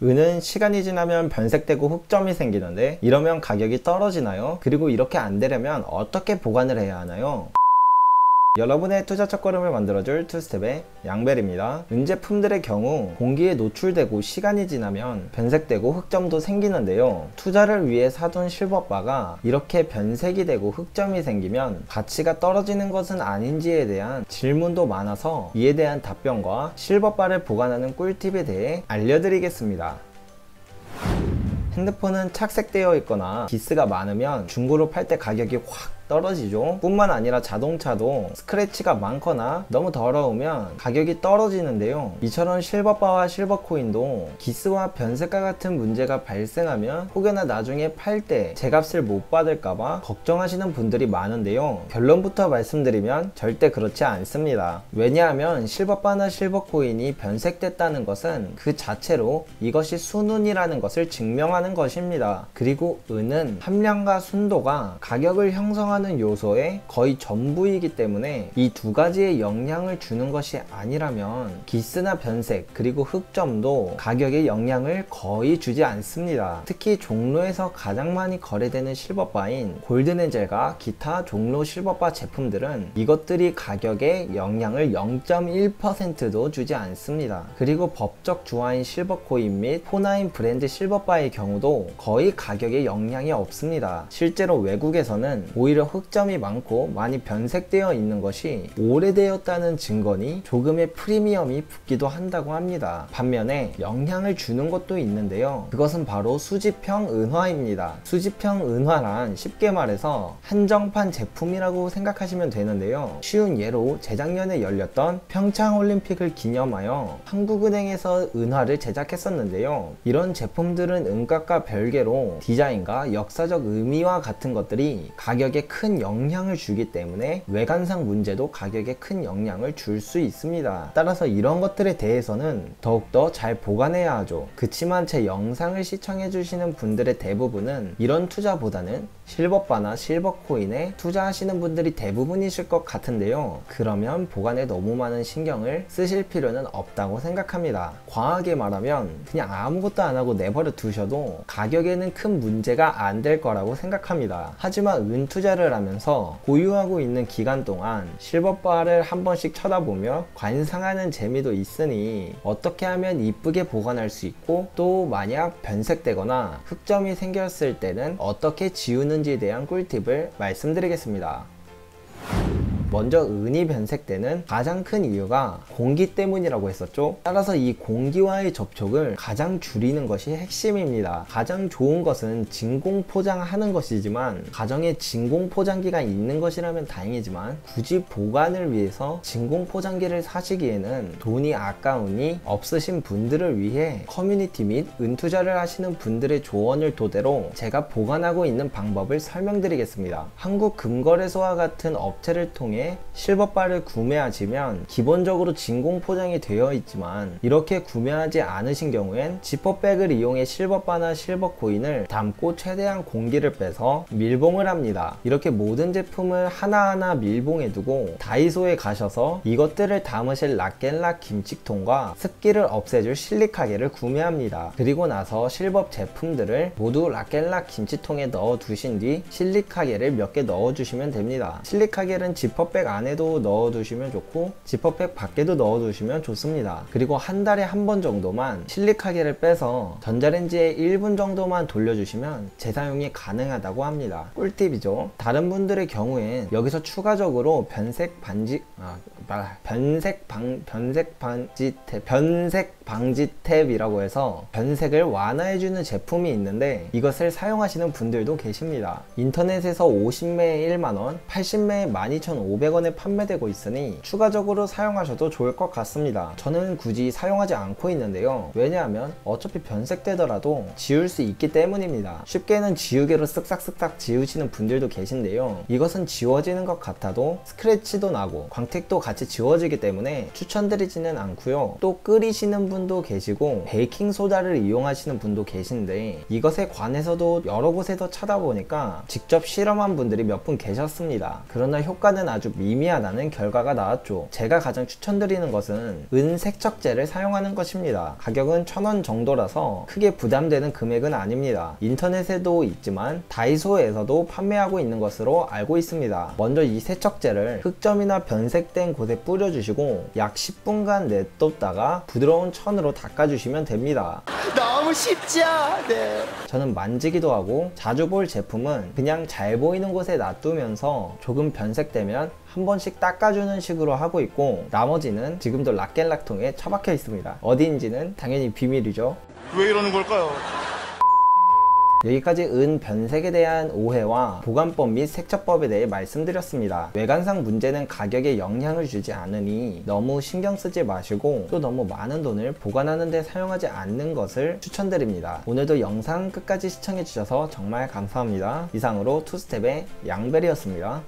은은 시간이 지나면 변색되고 흑점이 생기는데 이러면 가격이 떨어지나요? 그리고 이렇게 안 되려면 어떻게 보관을 해야 하나요? 여러분의 투자 첫걸음을 만들어줄 투스텝의 양벨입니다. 은 제품들의 경우 공기에 노출되고 시간이 지나면 변색되고 흑점도 생기는데요. 투자를 위해 사둔 실버바가 이렇게 변색이 되고 흑점이 생기면 가치가 떨어지는 것은 아닌지에 대한 질문도 많아서 이에 대한 답변과 실버바를 보관하는 꿀팁에 대해 알려드리겠습니다. 핸드폰은 착색되어 있거나 기스가 많으면 중고로 팔 때 가격이 확 떨어지죠. 뿐만 아니라 자동차도 스크래치가 많거나 너무 더러우면 가격이 떨어지는데요. 이처럼 실버바와 실버코인도 기스와 변색과 같은 문제가 발생하면 혹여나 나중에 팔 때 제값을 못 받을까봐 걱정하시는 분들이 많은데요. 결론부터 말씀드리면 절대 그렇지 않습니다. 왜냐하면 실버바나 실버코인이 변색됐다는 것은 그 자체로 이것이 순은이라는 것을 증명하는 것입니다. 그리고 은은 함량과 순도가 가격을 형성하는 요소의 거의 전부이기 때문에 이 두 가지의 영향을 주는 것이 아니라면 기스나 변색 그리고 흑점도 가격에 영향을 거의 주지 않습니다. 특히 종로에서 가장 많이 거래되는 실버바인 골든엔젤과 기타 종로 실버바 제품들은 이것들이 가격에 영향을 0.1%도 주지 않습니다. 그리고 법적 주화인 실버코인 및 포나인 브랜드 실버바의 경우도 거의 가격에 영향이 없습니다. 실제로 외국에서는 오히려 흑점이 많고 많이 변색되어 있는 것이 오래되었다는 증거니 조금의 프리미엄이 붙기도 한다고 합니다. 반면에 영향을 주는 것도 있는데요. 그것은 바로 수집형 은화입니다. 수집형 은화란 쉽게 말해서 한정판 제품이라고 생각하시면 되는데요. 쉬운 예로 재작년에 열렸던 평창올림픽을 기념하여 한국은행에서 은화를 제작했었는데요. 이런 제품들은 은값과 별개로 디자인과 역사적 의미와 같은 것들이 가격에 큰 영향을 주기 때문에 외관상 문제도 가격에 큰 영향을 줄 수 있습니다. 따라서 이런 것들에 대해서는 더욱더 잘 보관해야 하죠. 그치만 제 영상을 시청해 주시는 분들의 대부분은 이런 투자보다는 실버바나 실버코인에 투자하시는 분들이 대부분이실 것 같은데요. 그러면 보관에 너무 많은 신경을 쓰실 필요는 없다고 생각합니다. 과하게 말하면 그냥 아무것도 안 하고 내버려 두셔도 가격에는 큰 문제가 안 될 거라고 생각합니다. 하지만 은 투자를 하면서 보유하고 있는 기간 동안 실버바를 한 번씩 쳐다보며 관상하는 재미도 있으니 어떻게 하면 이쁘게 보관할 수 있고 또 만약 변색되거나 흑점이 생겼을 때는 어떻게 지우는지에 대한 꿀팁을 말씀드리겠습니다. 먼저 은이 변색되는 가장 큰 이유가 공기 때문이라고 했었죠. 따라서 이 공기와의 접촉을 가장 줄이는 것이 핵심입니다. 가장 좋은 것은 진공 포장하는 것이지만 가정에 진공 포장기가 있는 것이라면 다행이지만 굳이 보관을 위해서 진공 포장기를 사시기에는 돈이 아까우니 없으신 분들을 위해 커뮤니티 및 은투자를 하시는 분들의 조언을 토대로 제가 보관하고 있는 방법을 설명드리겠습니다. 한국금거래소와 같은 업체를 통해 실버바를 구매하시면 기본적으로 진공 포장이 되어 있지만 이렇게 구매하지 않으신 경우엔 지퍼백을 이용해 실버바나 실버코인을 담고 최대한 공기를 빼서 밀봉을 합니다. 이렇게 모든 제품을 하나하나 밀봉해 두고 다이소에 가셔서 이것들을 담으실 락앤락 김치통과 습기를 없애줄 실리카게를 구매합니다. 그리고 나서 실버 제품들을 모두 락앤락 김치통에 넣어 두신 뒤 실리카게를 몇 개 넣어 주시면 됩니다. 실리카게는 지퍼백 안에도 넣어 두시면 좋고 지퍼백 밖에도 넣어 두시면 좋습니다. 그리고 한 달에 한 번 정도만 실리카게를 빼서 전자레인지에 1분 정도만 돌려주시면 재사용이 가능하다고 합니다. 꿀팁이죠. 다른 분들의 경우엔 여기서 추가적으로 변색 방지 탭이라고 해서 변색을 완화해주는 제품이 있는데 이것을 사용하시는 분들도 계십니다. 인터넷에서 50매에 1만원, 80매에 12,500원에 판매되고 있으니 추가적으로 사용하셔도 좋을 것 같습니다. 저는 굳이 사용하지 않고 있는데요. 왜냐하면 어차피 변색되더라도 지울 수 있기 때문입니다. 쉽게는 지우개로 쓱싹쓱싹 지우시는 분들도 계신데요. 이것은 지워지는 것 같아도 스크래치도 나고 광택도 같이 같이 지워지기 때문에 추천드리지는 않고요. 또 끓이시는 분도 계시고 베이킹소다를 이용하시는 분도 계신데 이것에 관해서도 여러 곳에서 찾아보니까 직접 실험한 분들이 몇 분 계셨습니다. 그러나 효과는 아주 미미하다는 결과가 나왔죠. 제가 가장 추천드리는 것은 은색척제를 사용하는 것입니다. 가격은 1,000원 정도라서 크게 부담되는 금액은 아닙니다. 인터넷에도 있지만 다이소에서도 판매하고 있는 것으로 알고 있습니다. 먼저 이 세척제를 흑점이나 변색된 곳에 뿌려주시고 약 10분간 냅뒀다가 부드러운 천으로 닦아주시면 됩니다. 너무 쉽죠? 네. 저는 만지기도 하고 자주 볼 제품은 그냥 잘 보이는 곳에 놔두면서 조금 변색되면 한 번씩 닦아주는 식으로 하고 있고 나머지는 지금도 락겔락통에 처박혀 있습니다. 어디인지는 당연히 비밀이죠. 왜 이러는 걸까요? 여기까지 은 변색에 대한 오해와 보관법 및 세척법에 대해 말씀드렸습니다. 외관상 문제는 가격에 영향을 주지 않으니 너무 신경 쓰지 마시고 또 너무 많은 돈을 보관하는 데 사용하지 않는 것을 추천드립니다. 오늘도 영상 끝까지 시청해 주셔서 정말 감사합니다. 이상으로 투스텝의 양벨이었습니다.